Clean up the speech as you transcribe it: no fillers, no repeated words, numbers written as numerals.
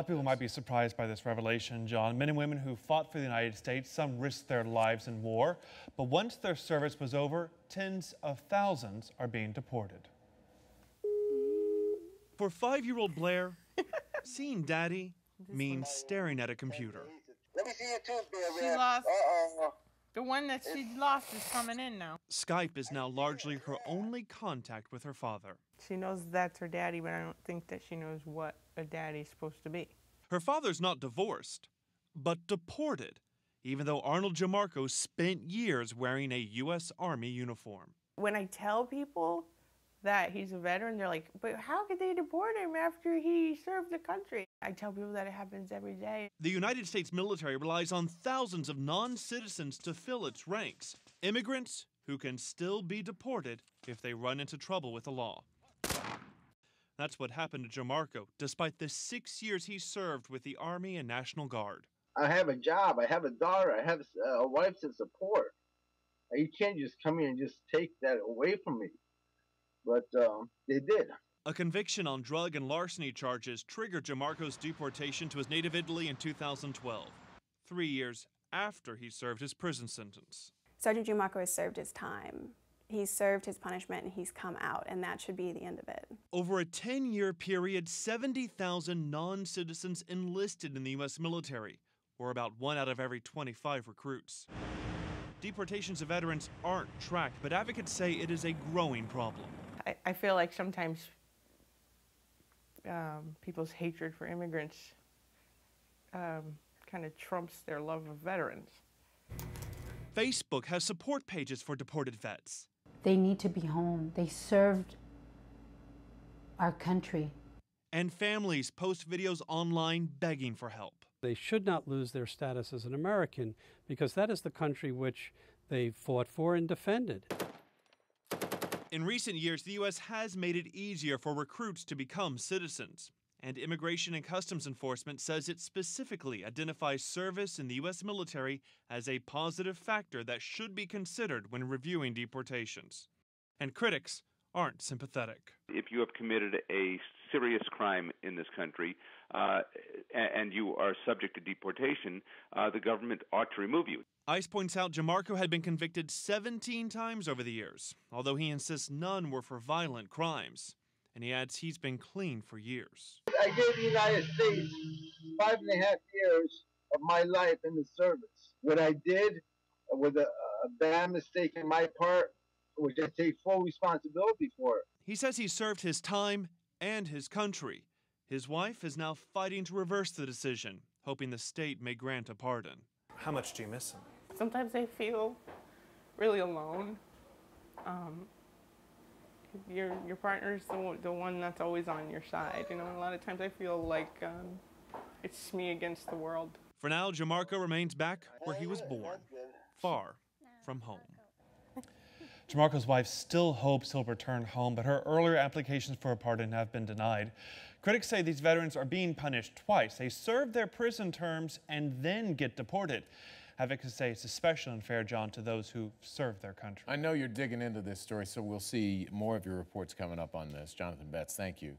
A lot of people might be surprised by this revelation, John. Men and women who fought for the United States, some risked their lives in war, but once their service was over, tens of thousands are being deported. For 5-year-old Blair, seeing Daddy means staring at a computer. Let me see your tooth, Bear. She lost. The one that she lost is coming in now. Skype is now largely her only contact with her father. She knows that's her daddy, but I don't think that she knows what a daddy's supposed to be. Her father's not divorced, but deported, even though Arnold Jamarco spent years wearing a U.S. Army uniform. When I tell people that he's a veteran, they're like, but how could they deport him after he served the country? I tell people that it happens every day. The United States military relies on thousands of non-citizens to fill its ranks. Immigrants who can still be deported if they run into trouble with the law. That's what happened to Jamarco, despite the 6 years he served with the Army and National Guard. I have a job. I have a daughter. I have a wife to support. You can't just come here and just take that away from me. But they did. A conviction on drug and larceny charges triggered Jamarco's deportation to his native Italy in 2012, 3 years after he served his prison sentence. Sergeant Jamarco has served his time. He's served his punishment and he's come out, and that should be the end of it. Over a 10-year period, 70,000 non-citizens enlisted in the U.S. military, or about 1 out of every 25 recruits. Deportations of veterans aren't tracked, but advocates say it is a growing problem. I feel like sometimes people's hatred for immigrants kind of trumps their love of veterans. Facebook has support pages for deported vets. They need to be home. They served our country. And families post videos online begging for help. They should not lose their status as an American because that is the country which they fought for and defended. In recent years, the U.S. has made it easier for recruits to become citizens. And Immigration and Customs Enforcement says it specifically identifies service in the U.S. military as a positive factor that should be considered when reviewing deportations. And critics aren't sympathetic. If you have committed a serious crime in this country and you are subject to deportation, the government ought to remove you. ICE points out Jamarco had been convicted 17 times over the years, although he insists none were for violent crimes. And he adds he's been clean for years. I gave the United States 5.5 years of my life in the service. What I did was a bad mistake on my part, which I take full responsibility for it. He says he served his time and his country. His wife is now fighting to reverse the decision, hoping the state may grant a pardon. How much do you miss him? Sometimes I feel really alone. Your partner's the one that's always on your side. You know, a lot of times I feel like it's me against the world. For now, Jamarco remains back where he was born, far from home. Jamarco's wife still hopes he'll return home, but her earlier applications for a pardon have been denied. Critics say these veterans are being punished twice. They serve their prison terms and then get deported. Advocates say it's especially unfair, John, to those who serve their country. I know you're digging into this story, so we'll see more of your reports coming up on this. Jonathan Betts, thank you.